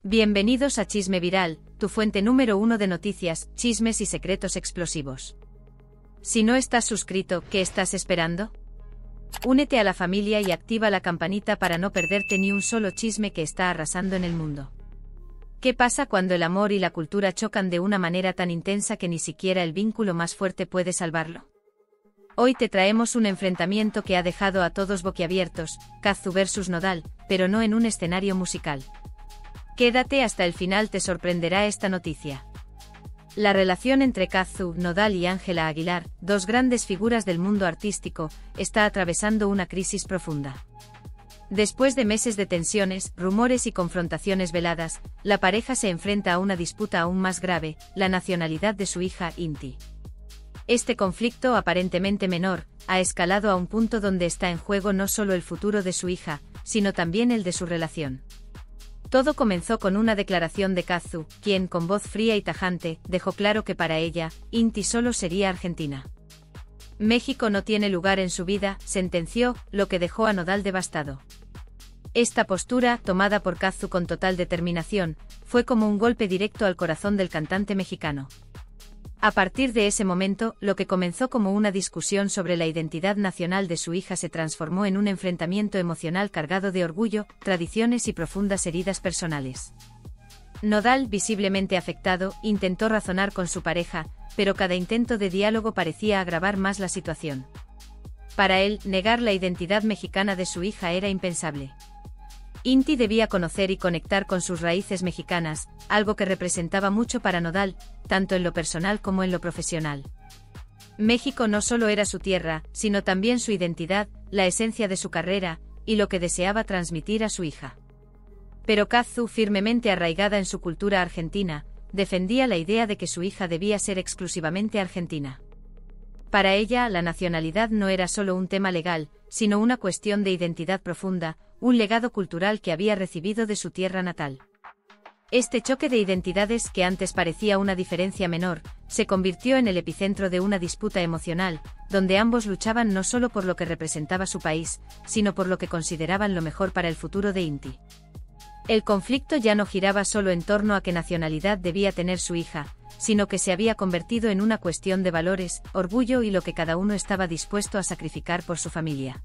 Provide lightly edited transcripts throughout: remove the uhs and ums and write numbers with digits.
Bienvenidos a Chisme Viral, tu fuente número 1 de noticias, chismes y secretos explosivos. Si no estás suscrito, ¿qué estás esperando? Únete a la familia y activa la campanita para no perderte ni un solo chisme que está arrasando en el mundo. ¿Qué pasa cuando el amor y la cultura chocan de una manera tan intensa que ni siquiera el vínculo más fuerte puede salvarlo? Hoy te traemos un enfrentamiento que ha dejado a todos boquiabiertos, Cazzu vs Nodal, pero no en un escenario musical. Quédate hasta el final, te sorprenderá esta noticia. La relación entre Cazzu, Nodal y Ángela Aguilar, dos grandes figuras del mundo artístico, está atravesando una crisis profunda. Después de meses de tensiones, rumores y confrontaciones veladas, la pareja se enfrenta a una disputa aún más grave, la nacionalidad de su hija, Inti. Este conflicto, aparentemente menor, ha escalado a un punto donde está en juego no solo el futuro de su hija, sino también el de su relación. Todo comenzó con una declaración de Cazzu, quien, con voz fría y tajante, dejó claro que para ella, Inti solo sería argentina. México no tiene lugar en su vida, sentenció, lo que dejó a Nodal devastado. Esta postura, tomada por Cazzu con total determinación, fue como un golpe directo al corazón del cantante mexicano. A partir de ese momento, lo que comenzó como una discusión sobre la identidad nacional de su hija se transformó en un enfrentamiento emocional cargado de orgullo, tradiciones y profundas heridas personales. Nodal, visiblemente afectado, intentó razonar con su pareja, pero cada intento de diálogo parecía agravar más la situación. Para él, negar la identidad mexicana de su hija era impensable. Inti debía conocer y conectar con sus raíces mexicanas, algo que representaba mucho para Nodal, tanto en lo personal como en lo profesional. México no solo era su tierra, sino también su identidad, la esencia de su carrera, y lo que deseaba transmitir a su hija. Pero Cazzu, firmemente arraigada en su cultura argentina, defendía la idea de que su hija debía ser exclusivamente argentina. Para ella, la nacionalidad no era solo un tema legal, sino una cuestión de identidad profunda, un legado cultural que había recibido de su tierra natal. Este choque de identidades, que antes parecía una diferencia menor, se convirtió en el epicentro de una disputa emocional, donde ambos luchaban no solo por lo que representaba su país, sino por lo que consideraban lo mejor para el futuro de Inti. El conflicto ya no giraba solo en torno a qué nacionalidad debía tener su hija, sino que se había convertido en una cuestión de valores, orgullo y lo que cada uno estaba dispuesto a sacrificar por su familia.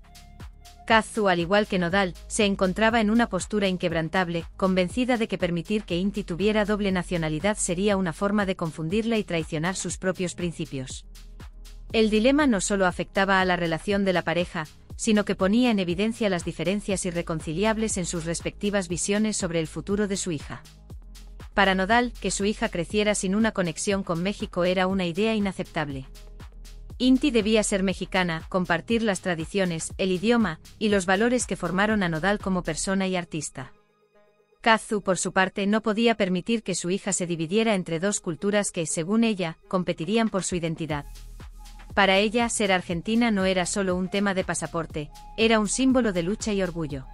Cazzu, al igual que Nodal, se encontraba en una postura inquebrantable, convencida de que permitir que Inti tuviera doble nacionalidad sería una forma de confundirla y traicionar sus propios principios. El dilema no solo afectaba a la relación de la pareja, sino que ponía en evidencia las diferencias irreconciliables en sus respectivas visiones sobre el futuro de su hija. Para Nodal, que su hija creciera sin una conexión con México era una idea inaceptable. Inti debía ser mexicana, compartir las tradiciones, el idioma, y los valores que formaron a Nodal como persona y artista. Cazzu, por su parte, no podía permitir que su hija se dividiera entre dos culturas que, según ella, competirían por su identidad. Para ella, ser argentina no era solo un tema de pasaporte, era un símbolo de lucha y orgullo.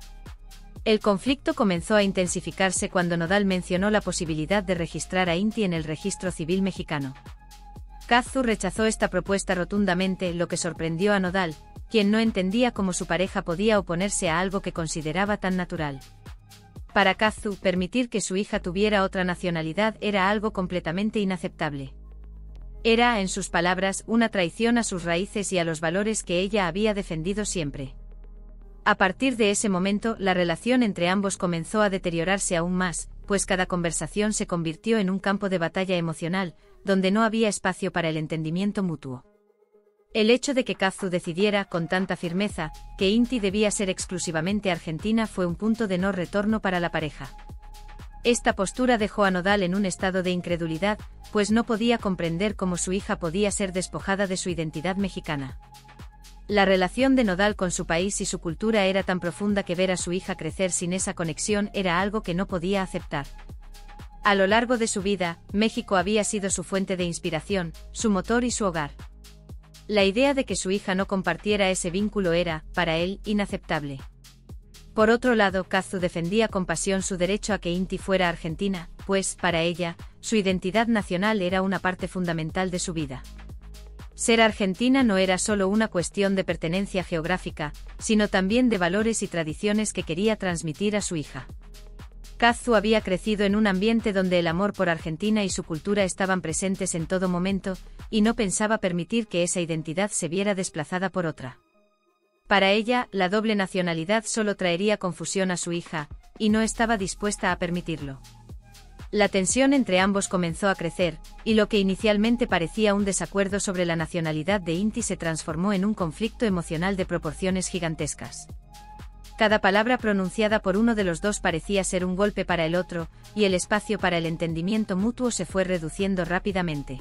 El conflicto comenzó a intensificarse cuando Nodal mencionó la posibilidad de registrar a Inti en el registro civil mexicano. Cazzu rechazó esta propuesta rotundamente, lo que sorprendió a Nodal, quien no entendía cómo su pareja podía oponerse a algo que consideraba tan natural. Para Cazzu, permitir que su hija tuviera otra nacionalidad era algo completamente inaceptable. Era, en sus palabras, una traición a sus raíces y a los valores que ella había defendido siempre. A partir de ese momento, la relación entre ambos comenzó a deteriorarse aún más, pues cada conversación se convirtió en un campo de batalla emocional, donde no había espacio para el entendimiento mutuo. El hecho de que Cazzu decidiera, con tanta firmeza, que Inti debía ser exclusivamente argentina fue un punto de no retorno para la pareja. Esta postura dejó a Nodal en un estado de incredulidad, pues no podía comprender cómo su hija podía ser despojada de su identidad mexicana. La relación de Nodal con su país y su cultura era tan profunda que ver a su hija crecer sin esa conexión era algo que no podía aceptar. A lo largo de su vida, México había sido su fuente de inspiración, su motor y su hogar. La idea de que su hija no compartiera ese vínculo era, para él, inaceptable. Por otro lado, Cazzu defendía con pasión su derecho a que Inti fuera argentina, pues, para ella, su identidad nacional era una parte fundamental de su vida. Ser argentina no era solo una cuestión de pertenencia geográfica, sino también de valores y tradiciones que quería transmitir a su hija. Kazu había crecido en un ambiente donde el amor por Argentina y su cultura estaban presentes en todo momento, y no pensaba permitir que esa identidad se viera desplazada por otra. Para ella, la doble nacionalidad solo traería confusión a su hija, y no estaba dispuesta a permitirlo. La tensión entre ambos comenzó a crecer, y lo que inicialmente parecía un desacuerdo sobre la nacionalidad de Inti se transformó en un conflicto emocional de proporciones gigantescas. Cada palabra pronunciada por uno de los dos parecía ser un golpe para el otro, y el espacio para el entendimiento mutuo se fue reduciendo rápidamente.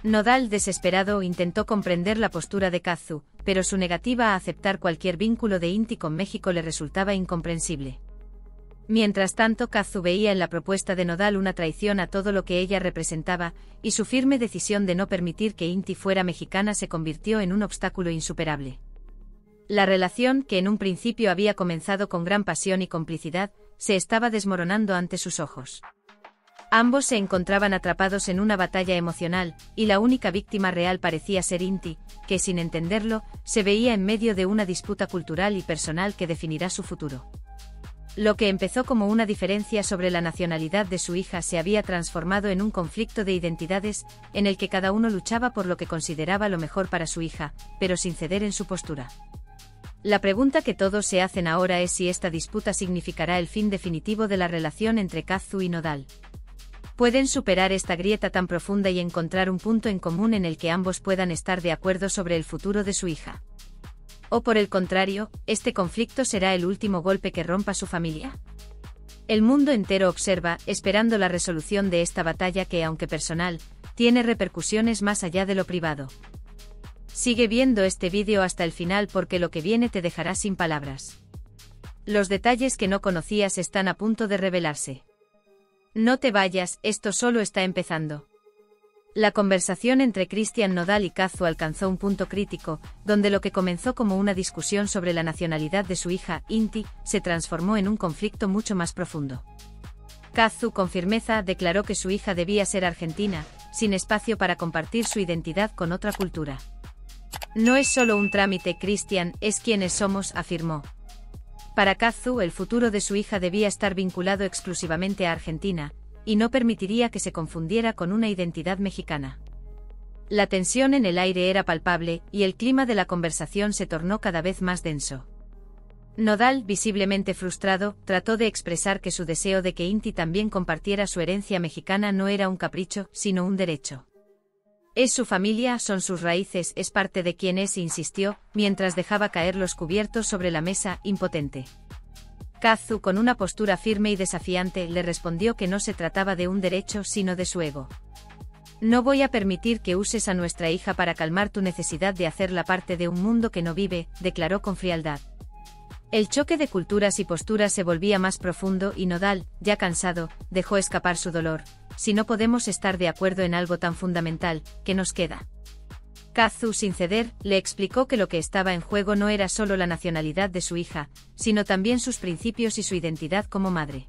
Nodal, desesperado, intentó comprender la postura de Kazu, pero su negativa a aceptar cualquier vínculo de Inti con México le resultaba incomprensible. Mientras tanto, Kazu veía en la propuesta de Nodal una traición a todo lo que ella representaba, y su firme decisión de no permitir que Inti fuera mexicana se convirtió en un obstáculo insuperable. La relación, que en un principio había comenzado con gran pasión y complicidad, se estaba desmoronando ante sus ojos. Ambos se encontraban atrapados en una batalla emocional, y la única víctima real parecía ser Inti, que sin entenderlo, se veía en medio de una disputa cultural y personal que definirá su futuro. Lo que empezó como una diferencia sobre la nacionalidad de su hija se había transformado en un conflicto de identidades, en el que cada uno luchaba por lo que consideraba lo mejor para su hija, pero sin ceder en su postura. La pregunta que todos se hacen ahora es si esta disputa significará el fin definitivo de la relación entre Kazu y Nodal. ¿Pueden superar esta grieta tan profunda y encontrar un punto en común en el que ambos puedan estar de acuerdo sobre el futuro de su hija? ¿O por el contrario, este conflicto será el último golpe que rompa su familia? El mundo entero observa, esperando la resolución de esta batalla que, aunque personal, tiene repercusiones más allá de lo privado. Sigue viendo este vídeo hasta el final porque lo que viene te dejará sin palabras. Los detalles que no conocías están a punto de revelarse. No te vayas, esto solo está empezando. La conversación entre Cristian Nodal y Kazu alcanzó un punto crítico, donde lo que comenzó como una discusión sobre la nacionalidad de su hija, Inti, se transformó en un conflicto mucho más profundo. Kazu, con firmeza, declaró que su hija debía ser argentina, sin espacio para compartir su identidad con otra cultura. No es solo un trámite, Cristian, es quienes somos, afirmó. Para Kazu, el futuro de su hija debía estar vinculado exclusivamente a Argentina, y no permitiría que se confundiera con una identidad mexicana. La tensión en el aire era palpable, y el clima de la conversación se tornó cada vez más denso. Nodal, visiblemente frustrado, trató de expresar que su deseo de que Inti también compartiera su herencia mexicana no era un capricho, sino un derecho. Es su familia, son sus raíces, es parte de quien es, insistió, mientras dejaba caer los cubiertos sobre la mesa, impotente. Kazu, con una postura firme y desafiante, le respondió que no se trataba de un derecho sino de su ego. No voy a permitir que uses a nuestra hija para calmar tu necesidad de hacerla parte de un mundo que no vive, declaró con frialdad. El choque de culturas y posturas se volvía más profundo y Nodal, ya cansado, dejó escapar su dolor. Si no podemos estar de acuerdo en algo tan fundamental, ¿qué nos queda? Kazu, sin ceder, le explicó que lo que estaba en juego no era solo la nacionalidad de su hija, sino también sus principios y su identidad como madre.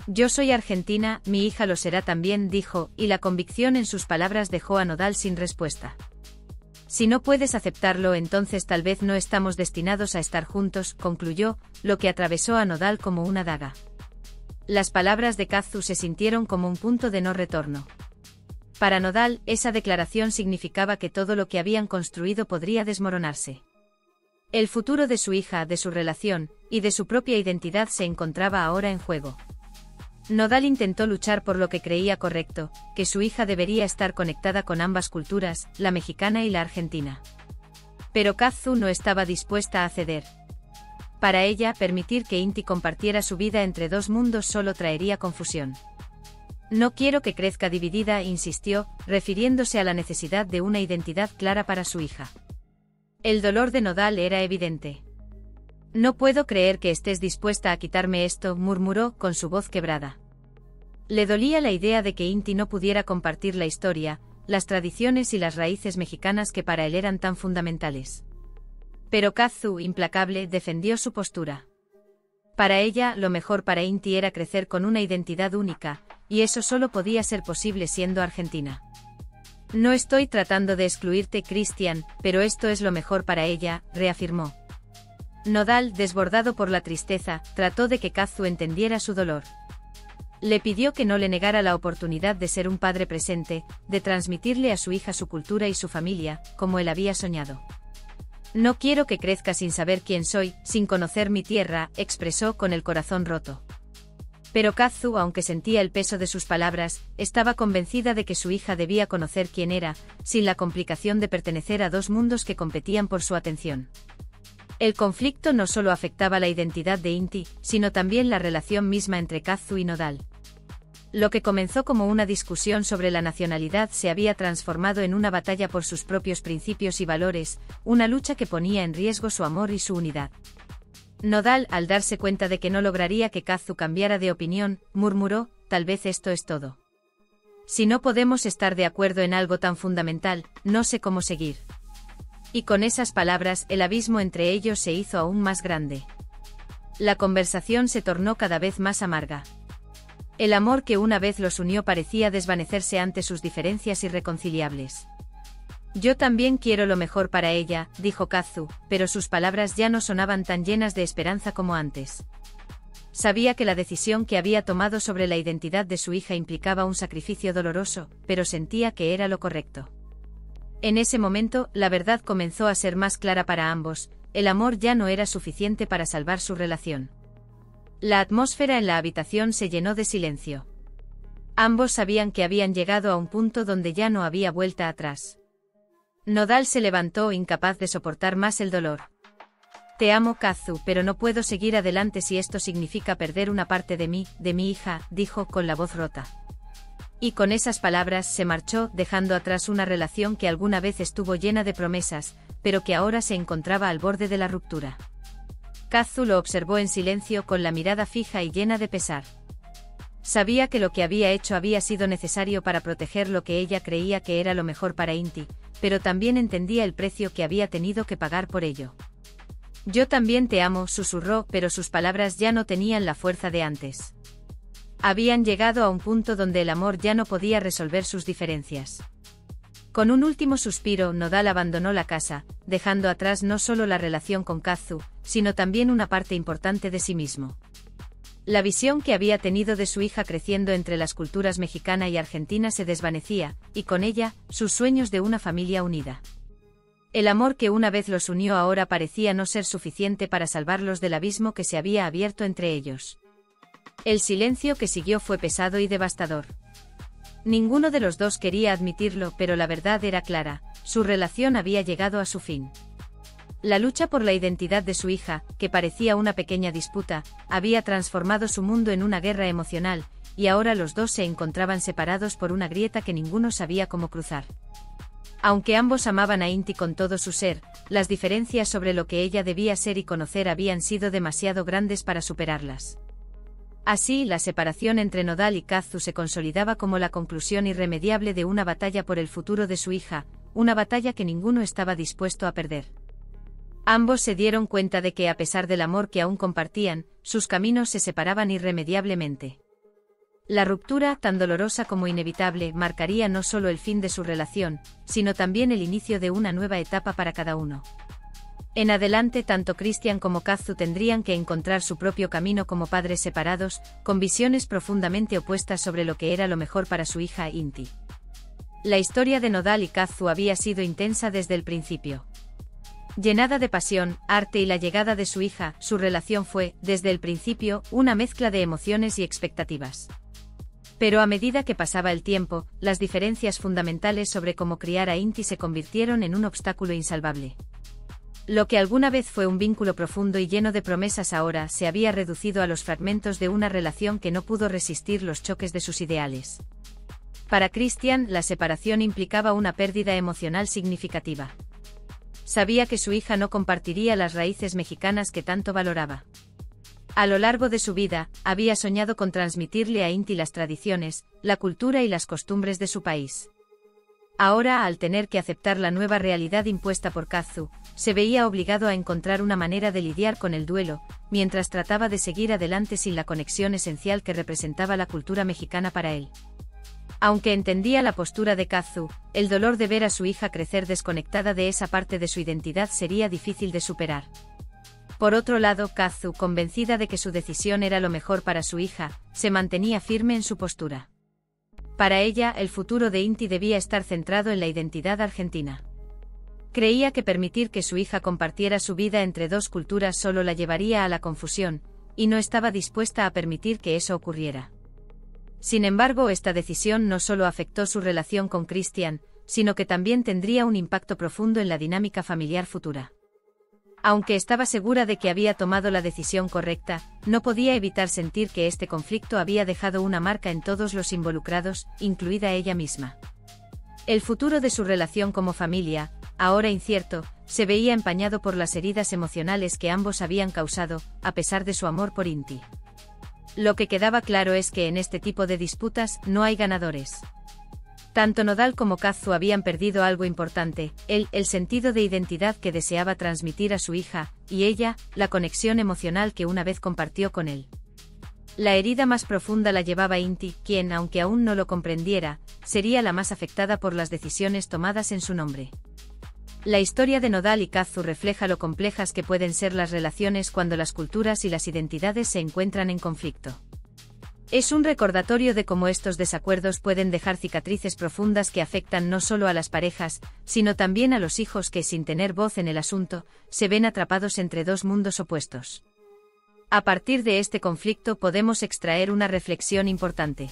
Yo soy argentina, mi hija lo será también, dijo, y la convicción en sus palabras dejó a Nodal sin respuesta. Si no puedes aceptarlo, entonces tal vez no estamos destinados a estar juntos, concluyó, lo que atravesó a Nodal como una daga. Las palabras de Kazu se sintieron como un punto de no retorno. Para Nodal, esa declaración significaba que todo lo que habían construido podría desmoronarse. El futuro de su hija, de su relación, y de su propia identidad se encontraba ahora en juego. Nodal intentó luchar por lo que creía correcto, que su hija debería estar conectada con ambas culturas, la mexicana y la argentina. Pero Kazu no estaba dispuesta a ceder. Para ella, permitir que Inti compartiera su vida entre dos mundos solo traería confusión. No quiero que crezca dividida, insistió, refiriéndose a la necesidad de una identidad clara para su hija. El dolor de Nodal era evidente. No puedo creer que estés dispuesta a quitarme esto, murmuró, con su voz quebrada. Le dolía la idea de que Inti no pudiera compartir la historia, las tradiciones y las raíces mexicanas que para él eran tan fundamentales. Pero Kazu, implacable, defendió su postura. Para ella, lo mejor para Inti era crecer con una identidad única, y eso solo podía ser posible siendo argentina. No estoy tratando de excluirte, Cristian, pero esto es lo mejor para ella, reafirmó. Nodal, desbordado por la tristeza, trató de que Kazu entendiera su dolor. Le pidió que no le negara la oportunidad de ser un padre presente, de transmitirle a su hija su cultura y su familia, como él había soñado. No quiero que crezca sin saber quién soy, sin conocer mi tierra, expresó con el corazón roto. Pero Kazu, aunque sentía el peso de sus palabras, estaba convencida de que su hija debía conocer quién era, sin la complicación de pertenecer a dos mundos que competían por su atención. El conflicto no solo afectaba la identidad de Inti, sino también la relación misma entre Kazu y Nodal. Lo que comenzó como una discusión sobre la nacionalidad se había transformado en una batalla por sus propios principios y valores, una lucha que ponía en riesgo su amor y su unidad. Nodal, al darse cuenta de que no lograría que Kazu cambiara de opinión, murmuró: tal vez esto es todo. Si no podemos estar de acuerdo en algo tan fundamental, no sé cómo seguir. Y con esas palabras, el abismo entre ellos se hizo aún más grande. La conversación se tornó cada vez más amarga. El amor que una vez los unió parecía desvanecerse ante sus diferencias irreconciliables. Yo también quiero lo mejor para ella, dijo Kazu, pero sus palabras ya no sonaban tan llenas de esperanza como antes. Sabía que la decisión que había tomado sobre la identidad de su hija implicaba un sacrificio doloroso, pero sentía que era lo correcto. En ese momento, la verdad comenzó a ser más clara para ambos: el amor ya no era suficiente para salvar su relación. La atmósfera en la habitación se llenó de silencio. Ambos sabían que habían llegado a un punto donde ya no había vuelta atrás. Nodal se levantó, incapaz de soportar más el dolor. Te amo, Kazu, pero no puedo seguir adelante si esto significa perder una parte de mí, de mi hija, dijo con la voz rota. Y con esas palabras se marchó, dejando atrás una relación que alguna vez estuvo llena de promesas, pero que ahora se encontraba al borde de la ruptura. Kazu lo observó en silencio, con la mirada fija y llena de pesar. Sabía que lo que había hecho había sido necesario para proteger lo que ella creía que era lo mejor para Inti, pero también entendía el precio que había tenido que pagar por ello. Yo también te amo, susurró, pero sus palabras ya no tenían la fuerza de antes. Habían llegado a un punto donde el amor ya no podía resolver sus diferencias. Con un último suspiro, Nodal abandonó la casa, dejando atrás no solo la relación con Kazu, sino también una parte importante de sí mismo. La visión que había tenido de su hija creciendo entre las culturas mexicana y argentina se desvanecía, y con ella, sus sueños de una familia unida. El amor que una vez los unió ahora parecía no ser suficiente para salvarlos del abismo que se había abierto entre ellos. El silencio que siguió fue pesado y devastador. Ninguno de los dos quería admitirlo, pero la verdad era clara: su relación había llegado a su fin. La lucha por la identidad de su hija, que parecía una pequeña disputa, había transformado su mundo en una guerra emocional, y ahora los dos se encontraban separados por una grieta que ninguno sabía cómo cruzar. Aunque ambos amaban a Inti con todo su ser, las diferencias sobre lo que ella debía ser y conocer habían sido demasiado grandes para superarlas. Así, la separación entre Nodal y Kazu se consolidaba como la conclusión irremediable de una batalla por el futuro de su hija, una batalla que ninguno estaba dispuesto a perder. Ambos se dieron cuenta de que, a pesar del amor que aún compartían, sus caminos se separaban irremediablemente. La ruptura, tan dolorosa como inevitable, marcaría no solo el fin de su relación, sino también el inicio de una nueva etapa para cada uno. En adelante, tanto Christian como Kazu tendrían que encontrar su propio camino como padres separados, con visiones profundamente opuestas sobre lo que era lo mejor para su hija Inti. La historia de Nodal y Kazu había sido intensa desde el principio. Llenada de pasión, arte y la llegada de su hija, su relación fue, desde el principio, una mezcla de emociones y expectativas. Pero a medida que pasaba el tiempo, las diferencias fundamentales sobre cómo criar a Inti se convirtieron en un obstáculo insalvable. Lo que alguna vez fue un vínculo profundo y lleno de promesas ahora se había reducido a los fragmentos de una relación que no pudo resistir los choques de sus ideales. Para Christian, la separación implicaba una pérdida emocional significativa. Sabía que su hija no compartiría las raíces mexicanas que tanto valoraba. A lo largo de su vida, había soñado con transmitirle a Inti las tradiciones, la cultura y las costumbres de su país. Ahora, al tener que aceptar la nueva realidad impuesta por Kazu, se veía obligado a encontrar una manera de lidiar con el duelo, mientras trataba de seguir adelante sin la conexión esencial que representaba la cultura mexicana para él. Aunque entendía la postura de Kazu, el dolor de ver a su hija crecer desconectada de esa parte de su identidad sería difícil de superar. Por otro lado, Kazu, convencida de que su decisión era lo mejor para su hija, se mantenía firme en su postura. Para ella, el futuro de Inti debía estar centrado en la identidad argentina. Creía que permitir que su hija compartiera su vida entre dos culturas solo la llevaría a la confusión, y no estaba dispuesta a permitir que eso ocurriera. Sin embargo, esta decisión no solo afectó su relación con Christian, sino que también tendría un impacto profundo en la dinámica familiar futura. Aunque estaba segura de que había tomado la decisión correcta, no podía evitar sentir que este conflicto había dejado una marca en todos los involucrados, incluida ella misma. El futuro de su relación como familia, ahora incierto, se veía empañado por las heridas emocionales que ambos habían causado, a pesar de su amor por Inti. Lo que quedaba claro es que en este tipo de disputas no hay ganadores. Tanto Nodal como Kazu habían perdido algo importante, el sentido de identidad que deseaba transmitir a su hija, y ella, la conexión emocional que una vez compartió con él. La herida más profunda la llevaba Inti, quien, aunque aún no lo comprendiera, sería la más afectada por las decisiones tomadas en su nombre. La historia de Nodal y Kazu refleja lo complejas que pueden ser las relaciones cuando las culturas y las identidades se encuentran en conflicto. Es un recordatorio de cómo estos desacuerdos pueden dejar cicatrices profundas que afectan no solo a las parejas, sino también a los hijos que, sin tener voz en el asunto, se ven atrapados entre dos mundos opuestos. A partir de este conflicto podemos extraer una reflexión importante.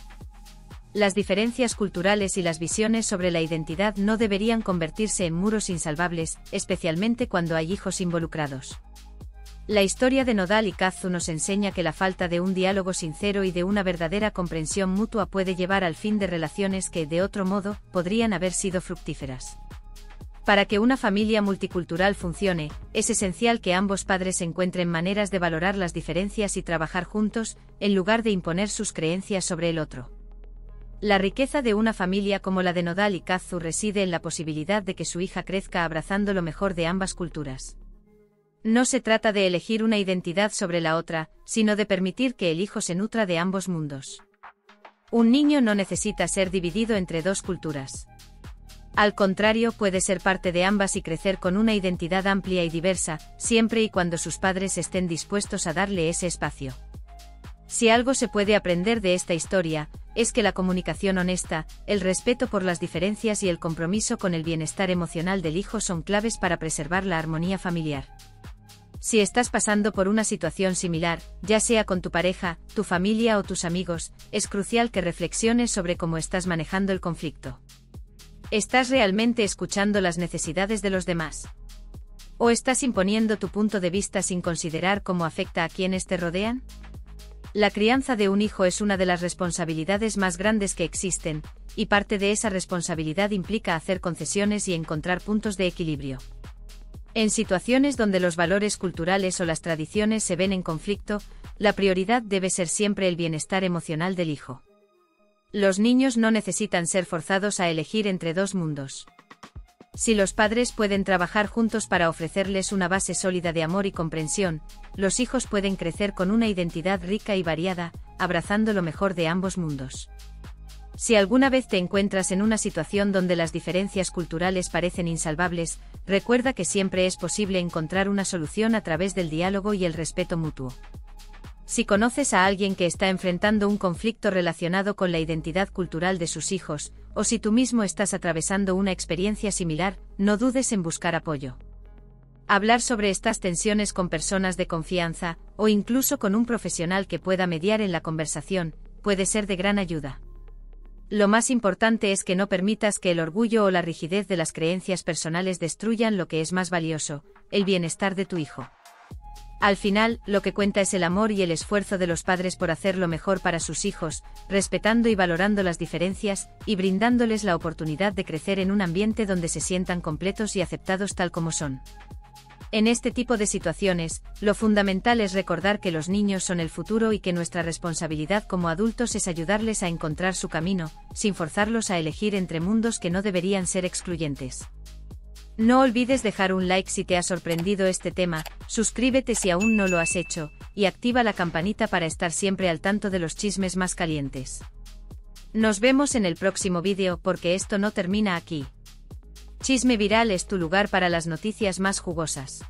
Las diferencias culturales y las visiones sobre la identidad no deberían convertirse en muros insalvables, especialmente cuando hay hijos involucrados. La historia de Nodal y Kazu nos enseña que la falta de un diálogo sincero y de una verdadera comprensión mutua puede llevar al fin de relaciones que, de otro modo, podrían haber sido fructíferas. Para que una familia multicultural funcione, es esencial que ambos padres encuentren maneras de valorar las diferencias y trabajar juntos, en lugar de imponer sus creencias sobre el otro. La riqueza de una familia como la de Nodal y Kazu reside en la posibilidad de que su hija crezca abrazando lo mejor de ambas culturas. No se trata de elegir una identidad sobre la otra, sino de permitir que el hijo se nutra de ambos mundos. Un niño no necesita ser dividido entre dos culturas. Al contrario, puede ser parte de ambas y crecer con una identidad amplia y diversa, siempre y cuando sus padres estén dispuestos a darle ese espacio. Si algo se puede aprender de esta historia, es que la comunicación honesta, el respeto por las diferencias y el compromiso con el bienestar emocional del hijo son claves para preservar la armonía familiar. Si estás pasando por una situación similar, ya sea con tu pareja, tu familia o tus amigos, es crucial que reflexiones sobre cómo estás manejando el conflicto. ¿Estás realmente escuchando las necesidades de los demás? ¿O estás imponiendo tu punto de vista sin considerar cómo afecta a quienes te rodean? La crianza de un hijo es una de las responsabilidades más grandes que existen, y parte de esa responsabilidad implica hacer concesiones y encontrar puntos de equilibrio. En situaciones donde los valores culturales o las tradiciones se ven en conflicto, la prioridad debe ser siempre el bienestar emocional del hijo. Los niños no necesitan ser forzados a elegir entre dos mundos. Si los padres pueden trabajar juntos para ofrecerles una base sólida de amor y comprensión, los hijos pueden crecer con una identidad rica y variada, abrazando lo mejor de ambos mundos. Si alguna vez te encuentras en una situación donde las diferencias culturales parecen insalvables, recuerda que siempre es posible encontrar una solución a través del diálogo y el respeto mutuo. Si conoces a alguien que está enfrentando un conflicto relacionado con la identidad cultural de sus hijos, o si tú mismo estás atravesando una experiencia similar, no dudes en buscar apoyo. Hablar sobre estas tensiones con personas de confianza, o incluso con un profesional que pueda mediar en la conversación, puede ser de gran ayuda. Lo más importante es que no permitas que el orgullo o la rigidez de las creencias personales destruyan lo que es más valioso, el bienestar de tu hijo. Al final, lo que cuenta es el amor y el esfuerzo de los padres por hacer lo mejor para sus hijos, respetando y valorando las diferencias, y brindándoles la oportunidad de crecer en un ambiente donde se sientan completos y aceptados tal como son. En este tipo de situaciones, lo fundamental es recordar que los niños son el futuro y que nuestra responsabilidad como adultos es ayudarles a encontrar su camino, sin forzarlos a elegir entre mundos que no deberían ser excluyentes. No olvides dejar un like si te ha sorprendido este tema, suscríbete si aún no lo has hecho, y activa la campanita para estar siempre al tanto de los chismes más calientes. Nos vemos en el próximo vídeo porque esto no termina aquí. Chisme Viral es tu lugar para las noticias más jugosas.